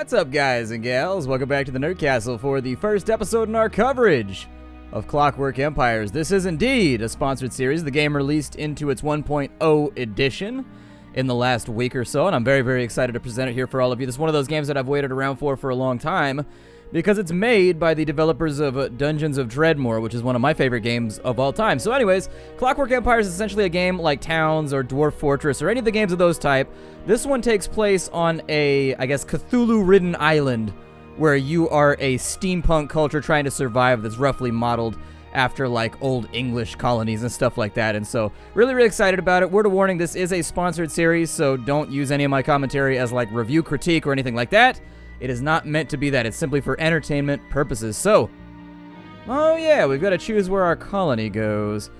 What's up, guys and gals? Welcome back to the Nerd Castle for the first episode in our coverage of Clockwork Empires. This is indeed a sponsored series. The game released into its 1.0 edition in the last week or so, and I'm very, very excited to present it here for all of you. This is one of those games that I've waited around for a long time because it's made by the developers of Dungeons of Dreadmore, which is one of my favorite games of all time. So anyways, Clockwork Empires is essentially a game like Towns or Dwarf Fortress or any of the games of those type. This one takes place on a, I guess, Cthulhu-ridden island where you are a steampunk culture trying to survive that's roughly modeled after like old English colonies and stuff like that. And so really, really excited about it. Word of warning, this is a sponsored series, so don't use any of my commentary as like review critique or anything like that. It is not meant to be that. It's simply for entertainment purposes. So, oh yeah, we've got to choose where our colony goes.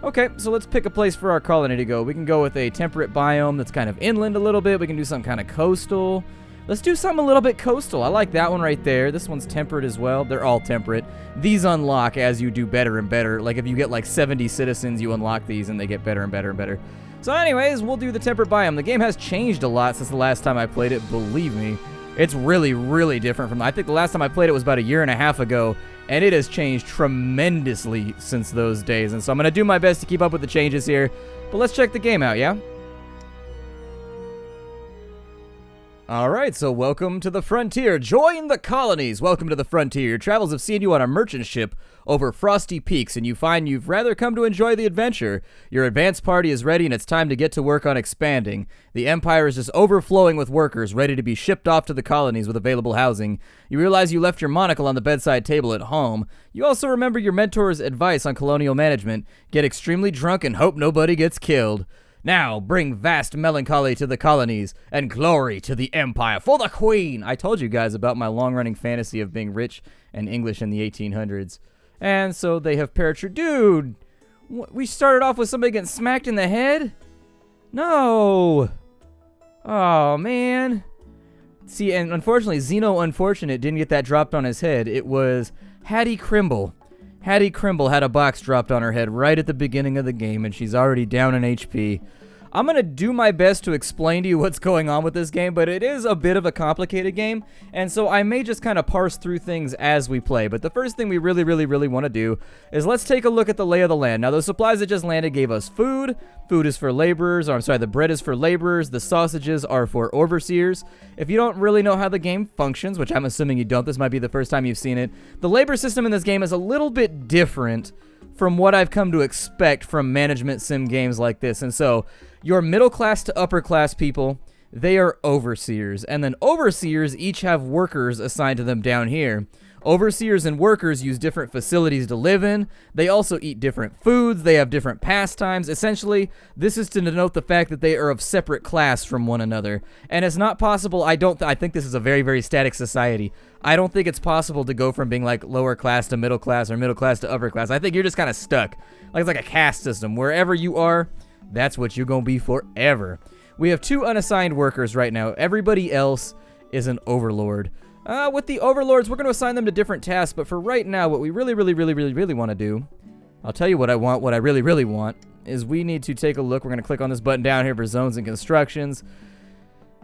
Okay, so let's pick a place for our colony to go. We can go with a temperate biome that's kind of inland a little bit. We can do some kind of coastal. Let's do something a little bit coastal. I like that one right there. This one's temperate as well. They're all temperate. These unlock as you do better and better. Like if you get like 70 citizens, you unlock these and they get better and better and better. So anyways, we'll do the temperate biome. The game has changed a lot since the last time I played it, believe me. It's really, really different from, I think the last time I played it was about a year and a half ago, and it has changed tremendously since those days. And so I'm going to do my best to keep up with the changes here, but let's check the game out, yeah? Alright, so welcome to the frontier. Join the colonies. Welcome to the frontier. Your travels have seen you on a merchant ship over frosty peaks, and you find you've rather come to enjoy the adventure. Your advance party is ready, and it's time to get to work on expanding. The empire is just overflowing with workers, ready to be shipped off to the colonies with available housing. You realize you left your monocle on the bedside table at home. You also remember your mentor's advice on colonial management. Get extremely drunk and hope nobody gets killed. Now, bring vast melancholy to the colonies, and glory to the empire for the queen! I told you guys about my long-running fantasy of being rich and English in the 1800s. And so they have paratrooped. Dude! We started off with somebody getting smacked in the head? No! Oh, man. See, and unfortunately, Zeno Unfortunate didn't get that dropped on his head. It was Hattie Crimble. Hattie Crimble had a box dropped on her head right at the beginning of the game, and she's already down in HP. I'm going to do my best to explain to you what's going on with this game, but it is a bit of a complicated game, and so I may just kind of parse through things as we play. But the first thing we really, really, really want to do is let's take a look at the lay of the land. Now, those supplies that just landed gave us food. Food is for laborers, or I'm sorry, the bread is for laborers. The sausages are for overseers. If you don't really know how the game functions, which I'm assuming you don't, this might be the first time you've seen it, the labor system in this game is a little bit different from what I've come to expect from management sim games like this. And so, your middle class to upper class people, they are overseers. And then overseers each have workers assigned to them down here. Overseers and workers use different facilities to live in. They also eat different foods. They have different pastimes. Essentially, this is to denote the fact that they are of separate class from one another. And it's not possible, I think this is a very, very static society. I don't think it's possible to go from being like lower class to middle class or middle class to upper class. I think you're just kind of stuck. Like it's like a caste system. Wherever you are, that's what you're going to be forever. We have 2 unassigned workers right now. Everybody else is an overlord. With the overlords, we're going to assign them to different tasks, but for right now, what we really, really, really, really, really want to do, I'll tell you what I want, what I really, really want, is we need to take a look. We're going to click on this button down here for zones and constructions,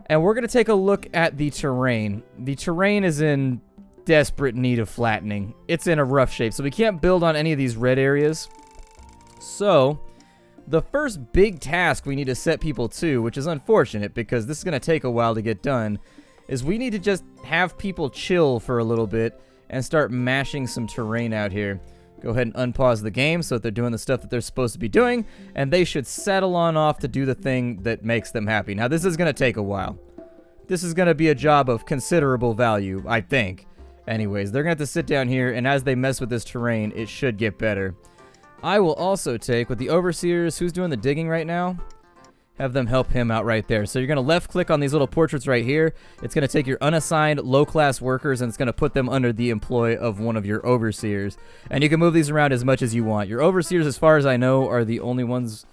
and we're going to take a look at the terrain. The terrain is in desperate need of flattening. It's in a rough shape, so we can't build on any of these red areas. So the first big task we need to set people to, which is unfortunate because this is going to take a while to get done, is we need to just have people chill for a little bit and start mashing some terrain out here. Go ahead and unpause the game so that they're doing the stuff that they're supposed to be doing, and they should settle on off to do the thing that makes them happy. Now, this is going to take a while. This is going to be a job of considerable value, I think. Anyways, they're going to have to sit down here, and as they mess with this terrain, it should get better. I will also take, with the overseers, who's doing the digging right now? Have them help him out right there. So you're going to left click on these little portraits right here. It's going to take your unassigned low-class workers and it's going to put them under the employ of one of your overseers. And you can move these around as much as you want. Your overseers, as far as I know, are the only ones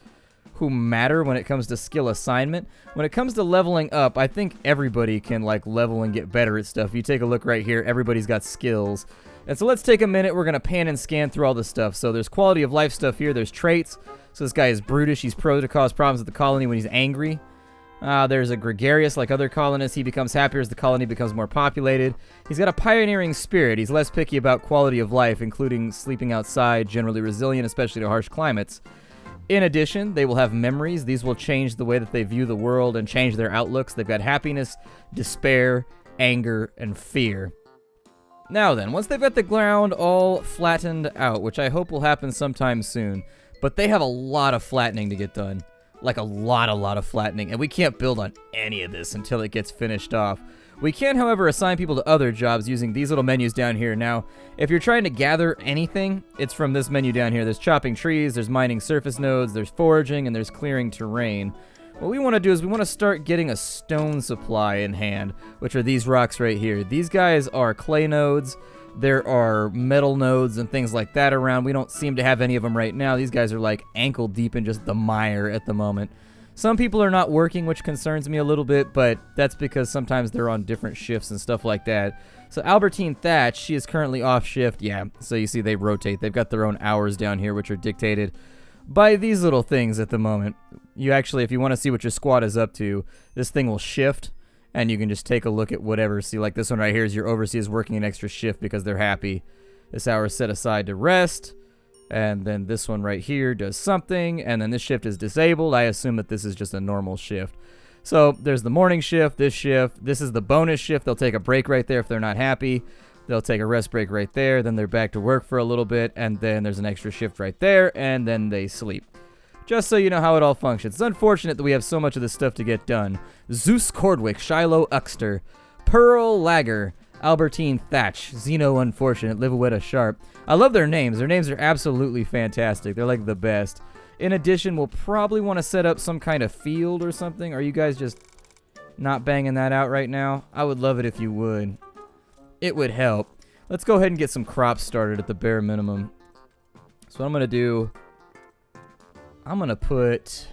who matter when it comes to skill assignment. When it comes to leveling up, I think everybody can like level and get better at stuff. You take a look right here, everybody's got skills. And so let's take a minute. We're going to pan and scan through all this stuff. So there's quality of life stuff here. There's traits. So this guy is brutish. He's prone to cause problems with the colony when he's angry. There's a gregarious like other colonists. He becomes happier as the colony becomes more populated. He's got a pioneering spirit. He's less picky about quality of life, including sleeping outside, generally resilient, especially to harsh climates. In addition, they will have memories. These will change the way that they view the world and change their outlooks. They've got happiness, despair, anger, and fear. Now then, once they've got the ground all flattened out, which I hope will happen sometime soon, but they have a lot of flattening to get done. Like a lot of flattening, and we can't build on any of this until it gets finished off. We can, however, assign people to other jobs using these little menus down here. Now, if you're trying to gather anything, it's from this menu down here. There's chopping trees, there's mining surface nodes, there's foraging, and there's clearing terrain. What we want to do is we want to start getting a stone supply in hand, which are these rocks right here. These guys are clay nodes. There are metal nodes and things like that around. We don't seem to have any of them right now. These guys are like ankle deep in just the mire at the moment. Some people are not working, which concerns me a little bit, but that's because sometimes they're on different shifts and stuff like that. So Albertine Thatch, she is currently off shift. Yeah, so you see they rotate. They've got their own hours down here, which are dictated by these little things at the moment. You actually, if you want to see what your squad is up to, this thing will shift. And you can just take a look at whatever. See, like this one right here is your overseers working an extra shift because they're happy. This hour is set aside to rest. And then this one right here does something. And then this shift is disabled. I assume that this is just a normal shift. So there's the morning shift, this shift. This is the bonus shift. They'll take a break right there if they're not happy. They'll take a rest break right there. Then they're back to work for a little bit. And then there's an extra shift right there. And then they sleep. Just so you know how it all functions. It's unfortunate that we have so much of this stuff to get done. Zeus Cordwick, Shiloh Uxter, Pearl Lager, Albertine Thatch, Zeno Unfortunate, Livawetta Sharp. I love their names. Their names are absolutely fantastic. They're like the best. In addition, we'll probably want to set up some kind of field or something. Are you guys just not banging that out right now? I would love it if you would. It would help. Let's go ahead and get some crops started at the bare minimum. So what I'm going to do... I'm going to put,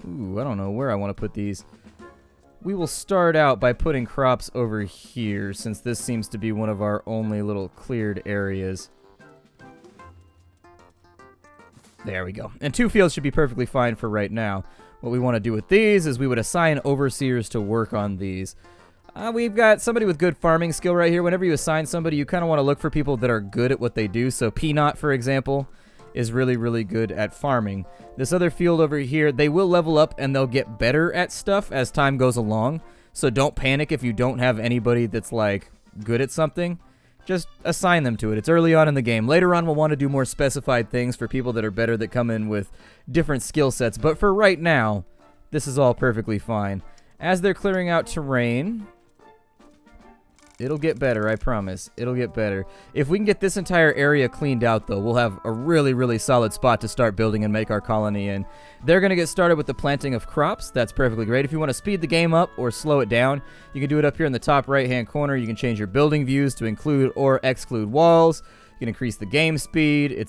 I don't know where I want to put these. We will start out by putting crops over here, since this seems to be one of our only little cleared areas. There we go. And 2 fields should be perfectly fine for right now. What we want to do with these is we would assign overseers to work on these. We've got somebody with good farming skill right here. Whenever you assign somebody, you kind of want to look for people that are good at what they do. So Peanut, for example, is really good at farming. This other field over here, they will level up and they'll get better at stuff as time goes along. So don't panic if you don't have anybody that's like good at something. Just assign them to it. It's early on in the game. Later on, we'll want to do more specified things for people that are better, that come in with different skill sets. But for right now, this is all perfectly fine. As they're clearing out terrain, it'll get better, I promise. It'll get better. If we can get this entire area cleaned out, though, we'll have a really solid spot to start building and make our colony in. They're going to get started with the planting of crops. That's perfectly great. If you want to speed the game up or slow it down, you can do it up here in the top right-hand corner. You can change your building views to include or exclude walls. You can increase the game speed.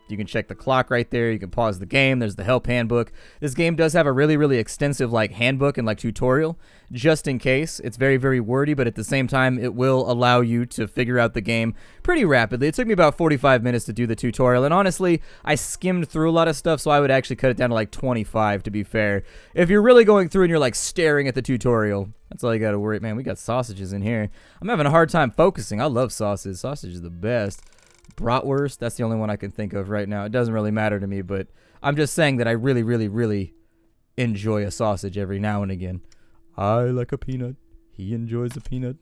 You can check the clock right there. You can pause the game. There's the help handbook. This game does have a really extensive like handbook and like tutorial, just in case. It's very wordy, but at the same time, it will allow you to figure out the game pretty rapidly. It took me about 45 minutes to do the tutorial, and honestly, I skimmed through a lot of stuff, so I would actually cut it down to like 25, to be fair. If you're really going through and you're like staring at the tutorial, that's all you got to worry. Man, we got sausages in here. I'm having a hard time focusing. I love sausage. Sausage is the best. Bratwurst, that's the only one I can think of right now. It doesn't really matter to me, but I'm just saying that I really enjoy a sausage every now and again. I like a peanut. He enjoys a peanut.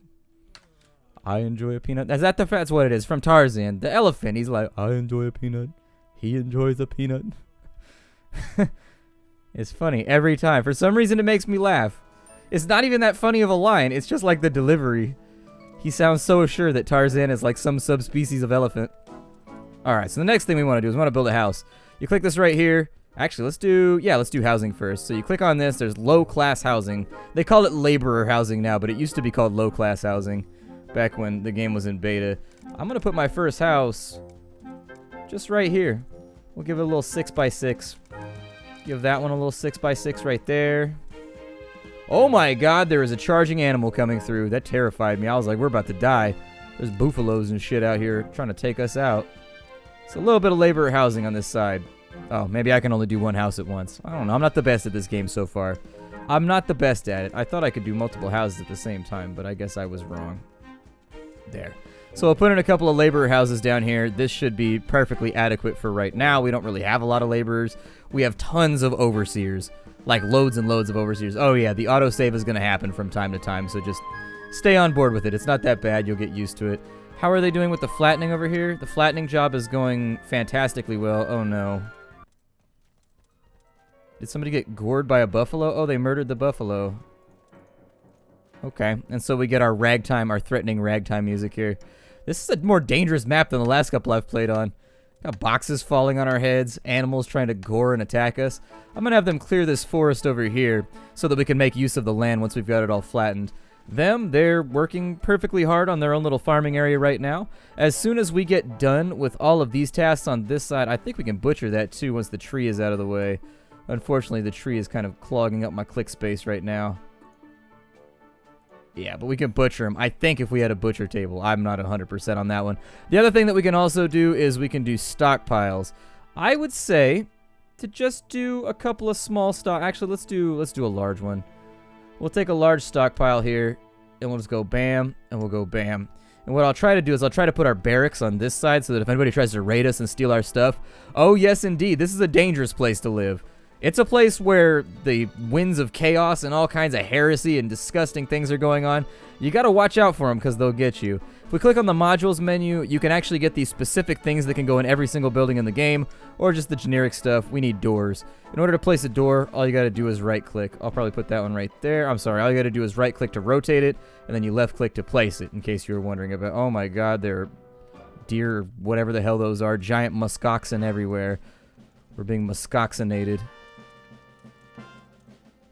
I enjoy a peanut. That's what it is. From Tarzan. The elephant, he's like, I enjoy a peanut. He enjoys a peanut. It's funny every time. For some reason, it makes me laugh. It's not even that funny of a line. It's just like the delivery. He sounds so sure that Tarzan is like some subspecies of elephant. Alright, so the next thing we want to do is we want to build a house. You click this right here. Actually, let's do housing first. So you click on this, there's low-class housing. They call it laborer housing now, but it used to be called low-class housing back when the game was in beta. I'm going to put my first house just right here. We'll give it a little 6x6. Give that one a little 6x6 right there. Oh my god, there is a charging animal coming through. That terrified me. I was like, we're about to die. There's buffaloes and shit out here trying to take us out. It's a little bit of labor housing on this side. Oh, maybe I can only do one house at once. I don't know. I'm not the best at this game so far. I'm not the best at it. I thought I could do multiple houses at the same time, but I guess I was wrong. There. So we'll put in a couple of laborer houses down here. This should be perfectly adequate for right now. We don't really have a lot of laborers. We have tons of overseers. Like loads and loads of overseers. Oh yeah, the autosave is going to happen from time to time, so just stay on board with it. It's not that bad. You'll get used to it. How are they doing with the flattening over here? The flattening job is going fantastically well. Oh no. Did somebody get gored by a buffalo? Oh, they murdered the buffalo. Okay, and so we get our ragtime, our threatening ragtime music here. This is a more dangerous map than the last couple I've played on. Got boxes falling on our heads, animals trying to gore and attack us. I'm going to have them clear this forest over here so that we can make use of the land once we've got it all flattened. They're working perfectly hard on their own little farming area right now. As soon as we get done with all of these tasks on this side, I think we can butcher that too once the tree is out of the way. Unfortunately, the tree is kind of clogging up my click space right now. Yeah, but we can butcher them. I think if we had a butcher table. I'm not 100% on that one. The other thing that we can also do is we can do stockpiles. I would say to just do a couple of small stock. Actually, let's do a large one. We'll take a large stockpile here, and we'll just go bam, and we'll go bam. And what I'll try to do is I'll try to put our barracks on this side so that if anybody tries to raid us and steal our stuff. Oh, yes, indeed. This is a dangerous place to live. It's a place where the winds of chaos and all kinds of heresy and disgusting things are going on. You got to watch out for them because they'll get you. If we click on the modules menu, you can actually get these specific things that can go in every single building in the game, or just the generic stuff. We need doors. In order to place a door, all you got to do is right click. I'll probably put that one right there. I'm sorry, all you got to do is right click to rotate it, and then you left click to place it, in case you were wondering about, oh my god, there are deer, or whatever the hell those are, giant muskoxen everywhere. We're being muskoxenated.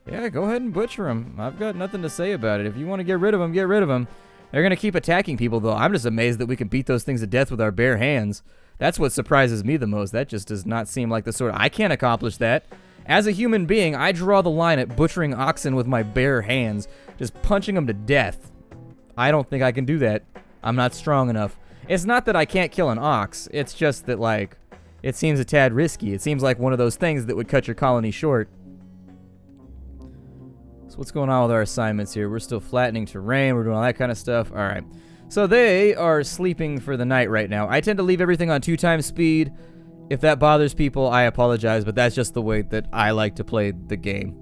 Yeah, go ahead and butcher them. I've got nothing to say about it. If you want to get rid of them, get rid of them. They're going to keep attacking people, though. I'm just amazed that we can beat those things to death with our bare hands. That's what surprises me the most. That just does not seem like the sort of... I can't accomplish that. As a human being, I draw the line at butchering oxen with my bare hands, just punching them to death. I don't think I can do that. I'm not strong enough. It's not that I can't kill an ox. It's just that, like, it seems a tad risky. It seems like one of those things that would cut your colony short. So what's going on with our assignments here? We're still flattening terrain. We're doing all that kind of stuff. All right. So they are sleeping for the night right now. I tend to leave everything on 2x speed. If that bothers people, I apologize, but that's just the way that I like to play the game.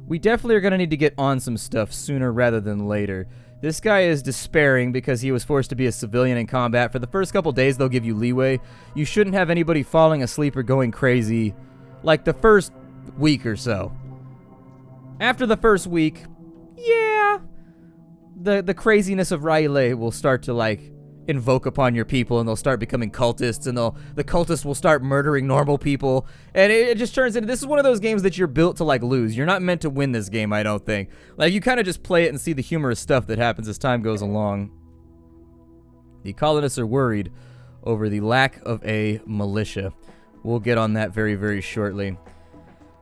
We definitely are going to need to get on some stuff sooner rather than later. This guy is despairing because he was forced to be a civilian in combat. For the first couple days, they'll give you leeway. You shouldn't have anybody falling asleep or going crazy like the first week or so. After the first week, yeah, the craziness of Raile will start to, like, invoke upon your people, and they'll start becoming cultists, and the cultists will start murdering normal people, and it just turns into, this is one of those games that you're built to, like, lose. You're not meant to win this game, I don't think. Like, you kind of just play it and see the humorous stuff that happens as time goes along. The colonists are worried over the lack of a militia. We'll get on that very, very shortly.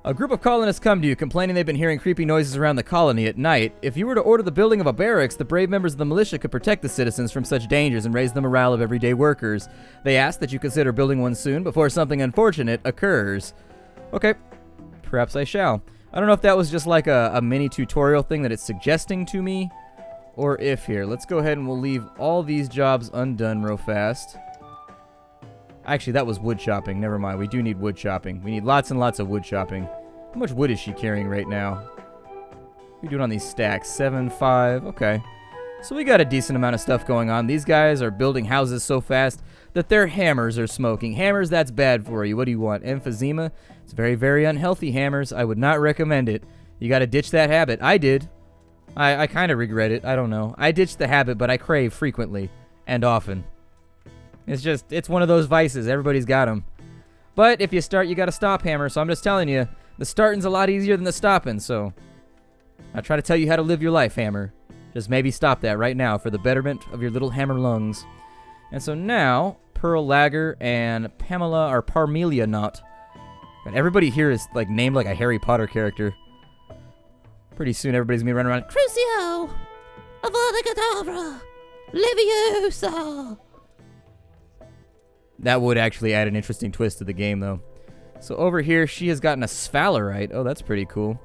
A group of colonists come to you, complaining they've been hearing creepy noises around the colony at night. If you were to order the building of a barracks, the brave members of the militia could protect the citizens from such dangers and raise the morale of everyday workers. They ask that you consider building one soon before something unfortunate occurs. Okay, perhaps I shall. I don't know if that was just like a mini tutorial thing that it's suggesting to me, or if here. Let's go ahead and we'll leave all these jobs undone real fast. Actually, that was wood chopping. Never mind. We do need wood chopping. We need lots and lots of wood chopping. How much wood is she carrying right now? What are we doing on these stacks? 7, 5. Okay. So we got a decent amount of stuff going on. These guys are building houses so fast that their hammers are smoking. Hammers, that's bad for you. What do you want? Emphysema? It's very, very unhealthy, hammers. I would not recommend it. You got to ditch that habit. I did. I kind of regret it. I don't know. I ditched the habit, but I crave frequently and often. It's one of those vices. Everybody's got them. But if you start, you got to stop, hammer. So I'm just telling you, the starting's a lot easier than the stopping. So I try to tell you how to live your life, hammer. Just maybe stop that right now for the betterment of your little hammer lungs. And so now, Pearl Lager and Pamela or Parmelia Knot. And everybody here is like named like a Harry Potter character. Pretty soon everybody's going to be running around. Crucio! Avada Kedavra! Leviosa! That would actually add an interesting twist to the game, though. So over here, she has gotten a sphalerite. Oh, that's pretty cool.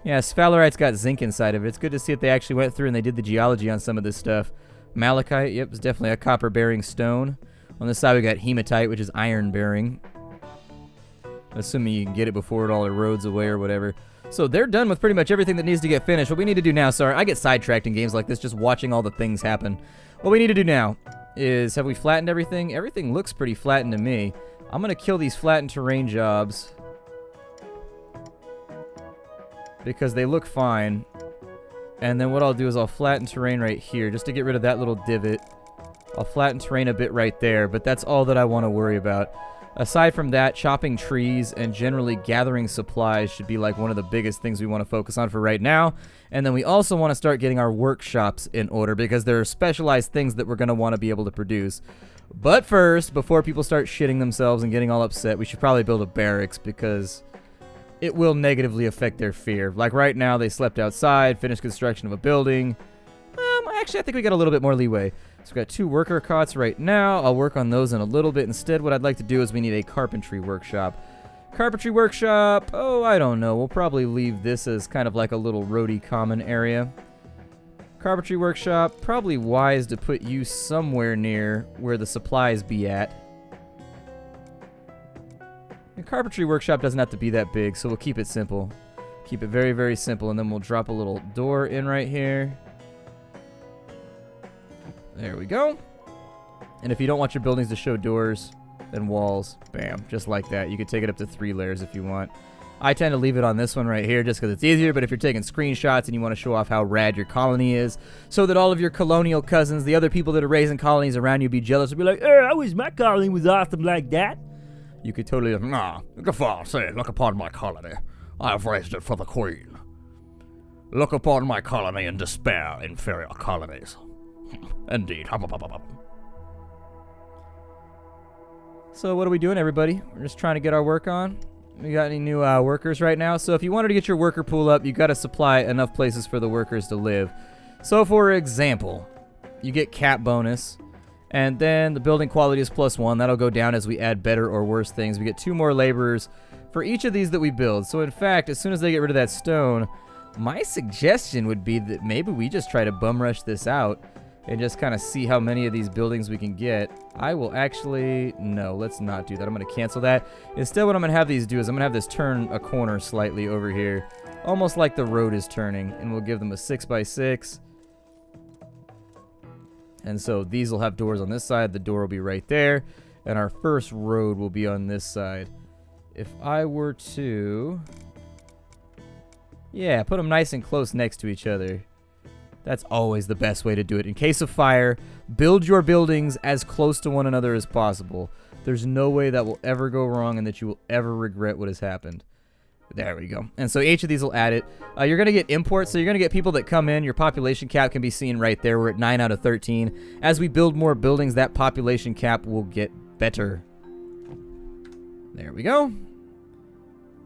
Yeah, sphalerite's got zinc inside of it. It's good to see that they actually went through and they did the geology on some of this stuff. Malachite, yep, it's definitely a copper-bearing stone. On this side, we got hematite, which is iron-bearing. Assuming you can get it before it all erodes away or whatever. So they're done with pretty much everything that needs to get finished. What we need to do now, sorry, I get sidetracked in games like this just watching all the things happen. What we need to do now is, have we flattened everything? Everything looks pretty flattened to me. I'm going to kill these flattened terrain jobs because they look fine. And then what I'll do is I'll flatten terrain right here just to get rid of that little divot. I'll flatten terrain a bit right there, but that's all that I want to worry about. Aside from that, chopping trees and generally gathering supplies should be like one of the biggest things we want to focus on for right now. And then we also want to start getting our workshops in order because there are specialized things that we're going to want to be able to produce. But first, before people start shitting themselves and getting all upset, we should probably build a barracks because it will negatively affect their fear. Like right now, they slept outside, finished construction of a building. Actually, I think we got a little bit more leeway. So we've got 2 worker cots right now. I'll work on those in a little bit. Instead, what I'd like to do is we need a carpentry workshop. Carpentry workshop, oh, I don't know. We'll probably leave this as kind of like a little roadie common area. Carpentry workshop, probably wise to put you somewhere near where the supplies be at. The carpentry workshop doesn't have to be that big, so we'll keep it simple. Keep it very, very simple, and then we'll drop a little door in right here. There we go. And if you don't want your buildings to show doors and walls, bam, just like that. You could take it up to 3 layers if you want. I tend to leave it on this one right here just because it's easier, but if you're taking screenshots and you want to show off how rad your colony is so that all of your colonial cousins, the other people that are raising colonies around you, be jealous and be like, I wish my colony was awesome like that. You could totally, look upon my colony. I have raised it for the queen. Look upon my colony and despair, inferior colonies. Indeed. So what are we doing, everybody? We're just trying to get our work on. We got any new workers right now? So if you wanted to get your worker pool up, you got to supply enough places for the workers to live. So for example, you get cap bonus, and then the building quality is +1. That'll go down as we add better or worse things. We get 2 more laborers for each of these that we build. So in fact, as soon as they get rid of that stone, my suggestion would be that maybe we just try to bum rush this out and just kind of see how many of these buildings we can get. I will actually... No, let's not do that. I'm going to cancel that. Instead, what I'm going to have these do is I'm going to have this turn a corner slightly over here, almost like the road is turning, and we'll give them a 6x6. And so these will have doors on this side. The door will be right there, and our first road will be on this side. If I were to... Yeah, put them nice and close next to each other. That's always the best way to do it. In case of fire, build your buildings as close to one another as possible. There's no way that will ever go wrong and that you will ever regret what has happened. There we go. And so each of these will add it. You're going to get imports, so you're going to get people that come in. Your population cap can be seen right there. We're at 9 out of 13. As we build more buildings, that population cap will get better. There we go.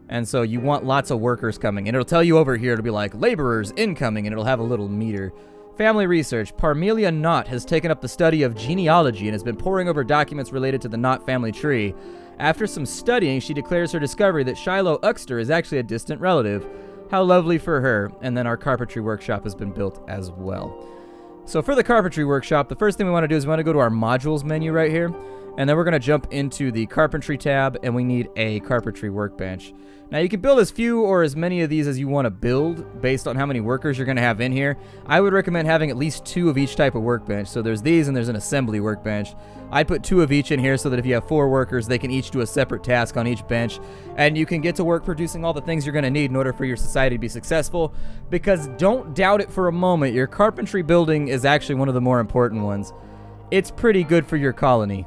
And so you want lots of workers coming. And it'll tell you over here, it'll be like, laborers incoming, and it'll have a little meter. Family research. Parmelia Knott has taken up the study of genealogy and has been poring over documents related to the Knott family tree. After some studying, she declares her discovery that Shiloh Uxter is actually a distant relative. How lovely for her. And then our carpentry workshop has been built as well. So for the carpentry workshop, the first thing we want to do is we want to go to our modules menu right here. And then we're going to jump into the carpentry tab, and we need a carpentry workbench. Now, you can build as few or as many of these as you want to build based on how many workers you're going to have in here. I would recommend having at least 2 of each type of workbench. So there's these, and there's an assembly workbench. I'd put 2 of each in here so that if you have 4 workers, they can each do a separate task on each bench. And you can get to work producing all the things you're going to need in order for your society to be successful. Because don't doubt it for a moment, your carpentry building is actually one of the more important ones. It's pretty good for your colony.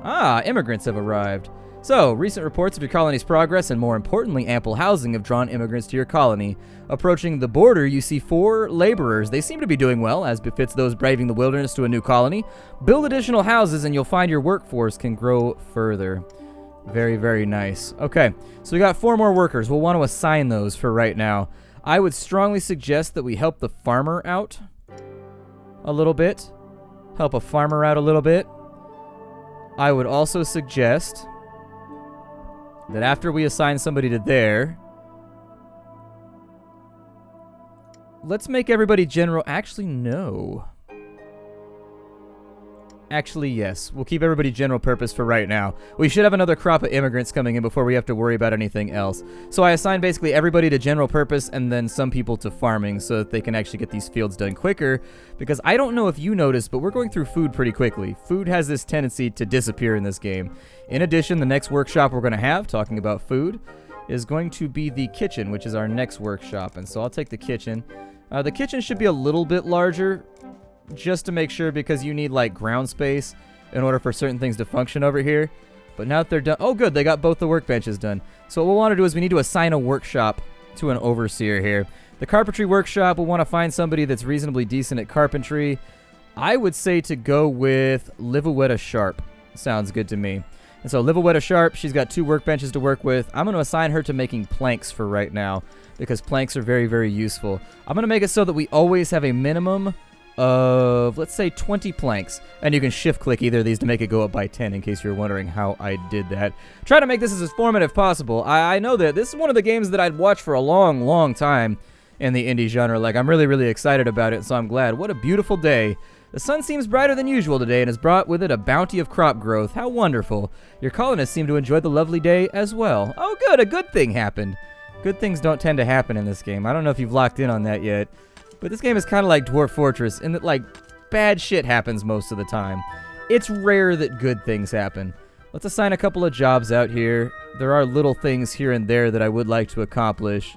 Ah, immigrants have arrived. So, recent reports of your colony's progress and, more importantly, ample housing have drawn immigrants to your colony. Approaching the border, you see 4 laborers. They seem to be doing well, as befits those braving the wilderness to a new colony. Build additional houses and you'll find your workforce can grow further. Very, very nice. Okay, so we got 4 more workers. We'll want to assign those for right now. I would strongly suggest that we help the farmer out a little bit. Help a farmer out a little bit. I would also suggest that after we assign somebody to there, let's make everybody general. Actually, no. Actually, yes. We'll keep everybody general purpose for right now. We should have another crop of immigrants coming in before we have to worry about anything else. So I assign basically everybody to general purpose and then some people to farming so that they can actually get these fields done quicker. Because I don't know if you noticed, but we're going through food pretty quickly. Food has this tendency to disappear in this game. In addition, the next workshop we're going to have, talking about food, is going to be the kitchen, which is our next workshop. And so I'll take the kitchen. The kitchen should be a little bit larger, just to make sure, because you need like ground space in order for certain things to function over here. But now that they're done, oh good, they got both the workbenches done. So what we'll want to do is we need to assign a workshop to an overseer here. The Carpentry Workshop, we'll want to find somebody that's reasonably decent at carpentry. I would say to go with Livawetta Sharp. Sounds good to me. And so Livawetta Sharp, she's got 2 workbenches to work with. I'm going to assign her to making planks for right now, because planks are very, very useful. I'm going to make it so that we always have a minimum of, let's say, 20 planks. And you can shift-click either of these to make it go up by 10, in case you're wondering how I did that. Try to make this as informative possible. I know that this is one of the games that I'd watched for a long, long time in the indie genre. Like, I'm really, really excited about it, so I'm glad. What a beautiful day. The sun seems brighter than usual today and has brought with it a bounty of crop growth. How wonderful. Your colonists seem to enjoy the lovely day as well. Oh, good. A good thing happened. Good things don't tend to happen in this game. I don't know if you've locked in on that yet. But this game is kind of like Dwarf Fortress in that, like, bad shit happens most of the time. It's rare that good things happen. Let's assign a couple of jobs out here. There are little things here and there that I would like to accomplish.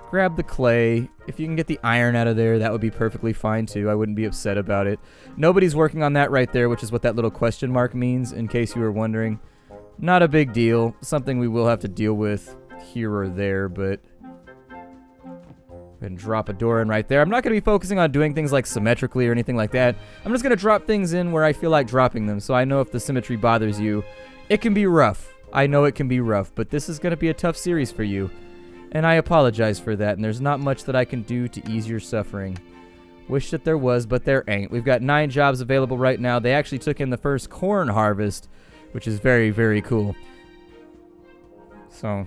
Grab the clay. If you can get the iron out of there, that would be perfectly fine too. I wouldn't be upset about it. Nobody's working on that right there, which is what that little question mark means, in case you were wondering. Not a big deal. Something we will have to deal with here or there, but... and drop a door in right there. I'm not going to be focusing on doing things like symmetrically or anything like that. I'm just going to drop things in where I feel like dropping them, so I know if the symmetry bothers you. It can be rough. I know it can be rough, but this is going to be a tough series for you. And I apologize for that, and there's not much that I can do to ease your suffering. Wish that there was, but there ain't. We've got 9 jobs available right now. They actually took in the first corn harvest, which is very, very cool. So,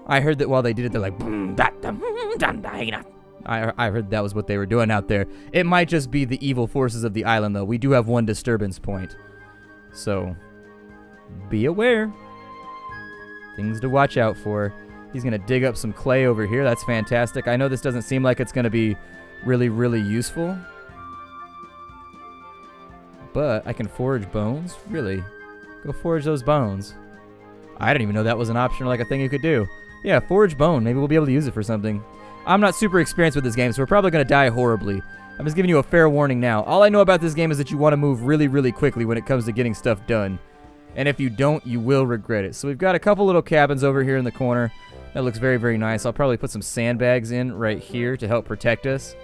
I heard that while they did it, they're like... I heard that was what they were doing out there. It might just be the evil forces of the island, though. We do have 1 disturbance point. So, be aware. Things to watch out for. He's going to dig up some clay over here. That's fantastic. I know this doesn't seem like it's going to be really, really useful. But I can forge bones? Really? Go forge those bones. I didn't even know that was an option or like a thing you could do. Yeah, forge bone. Maybe we'll be able to use it for something. I'm not super experienced with this game, so we're probably going to die horribly. I'm just giving you a fair warning now. All I know about this game is that you want to move really, really quickly when it comes to getting stuff done. And if you don't, you will regret it. So we've got a couple little cabins over here in the corner. That looks very, very nice. I'll probably put some sandbags in right here to help protect us.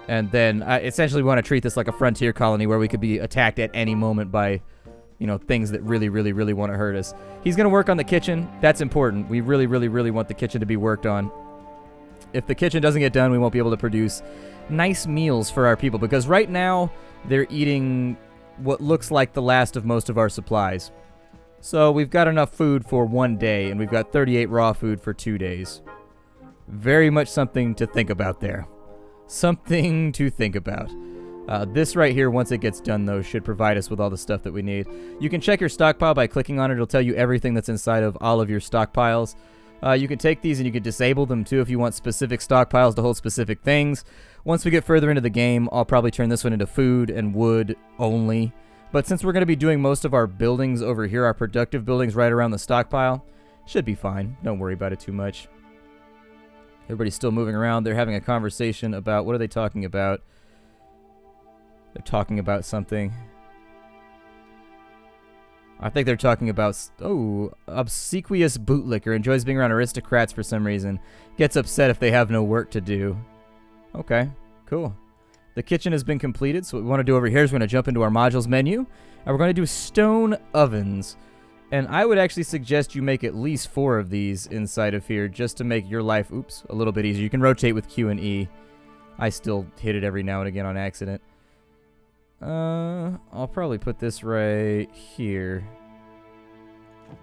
And then, essentially, we want to treat this like a frontier colony where we could be attacked at any moment by, you know, things that really, really, really want to hurt us. He's going to work on the kitchen. That's important. We really, really, really want the kitchen to be worked on. If the kitchen doesn't get done, we won't be able to produce nice meals for our people. Because right now, they're eating what looks like the last of most of our supplies. So we've got enough food for 1 day, and we've got 38 raw food for 2 days. Very much something to think about there. Something to think about. This right here, once it gets done, though, should provide us with all the stuff that we need. You can check your stockpile by clicking on it. It'll tell you everything that's inside of all of your stockpiles. You can take these and you can disable them, too, if you want specific stockpiles to hold specific things. Once we get further into the game, I'll probably turn this one into food and wood only. But since we're going to be doing most of our buildings over here, our productive buildings right around the stockpile, should be fine. Don't worry about it too much. Everybody's still moving around. They're having a conversation about... what are they talking about? They're talking about something. I think they're talking about... oh, obsequious bootlicker. Enjoys being around aristocrats for some reason. Gets upset if they have no work to do. Okay, cool. The kitchen has been completed, so what we want to do over here is we're going to jump into our modules menu, and we're going to do stone ovens. And I would actually suggest you make at least 4 of these inside of here, just to make your life, oops, a little bit easier. You can rotate with Q and E. I still hit it every now and again on accident. I'll probably put this right here,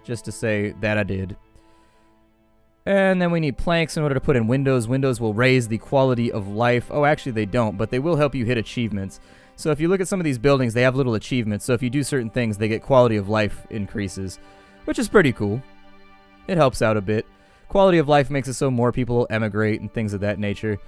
just to say that I did. And then we need planks in order to put in windows. Windows will raise the quality of life. Oh, actually they don't, but they will help you hit achievements. So if you look at some of these buildings, they have little achievements. So if you do certain things, they get quality of life increases, which is pretty cool. It helps out a bit. Quality of life makes it so more people will emigrate and things of that nature.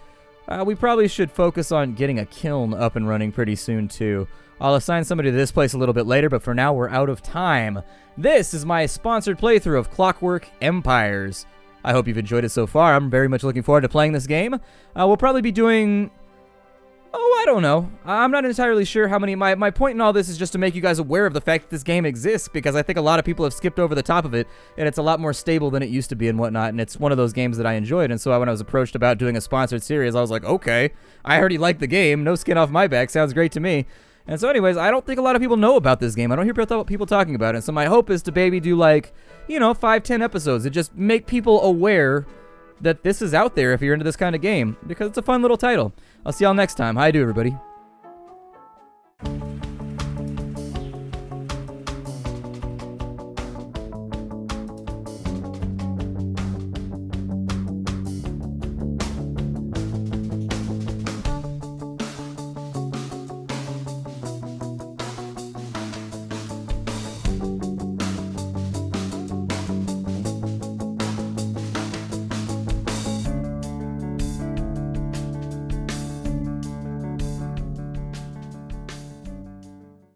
We probably should focus on getting a kiln up and running pretty soon too. I'll assign somebody to this place a little bit later, but for now we're out of time. This is my sponsored playthrough of Clockwork Empires. I hope you've enjoyed it so far. I'm very much looking forward to playing this game. We'll probably be doing... Oh, I don't know. I'm not entirely sure how many... My point in all this is just to make you guys aware of the fact that this game exists, because I think a lot of people have skipped over the top of it, and it's a lot more stable than it used to be and whatnot, and it's one of those games that I enjoyed, and so when I was approached about doing a sponsored series, I was like, okay, I already like the game. No skin off my back. Sounds great to me. And so anyways, I don't think a lot of people know about this game. I don't hear people talking about it. So my hope is to maybe do like, 5-10 episodes and just make people aware that this is out there if you're into this kind of game, because it's a fun little title. I'll see y'all next time. How you do, everybody?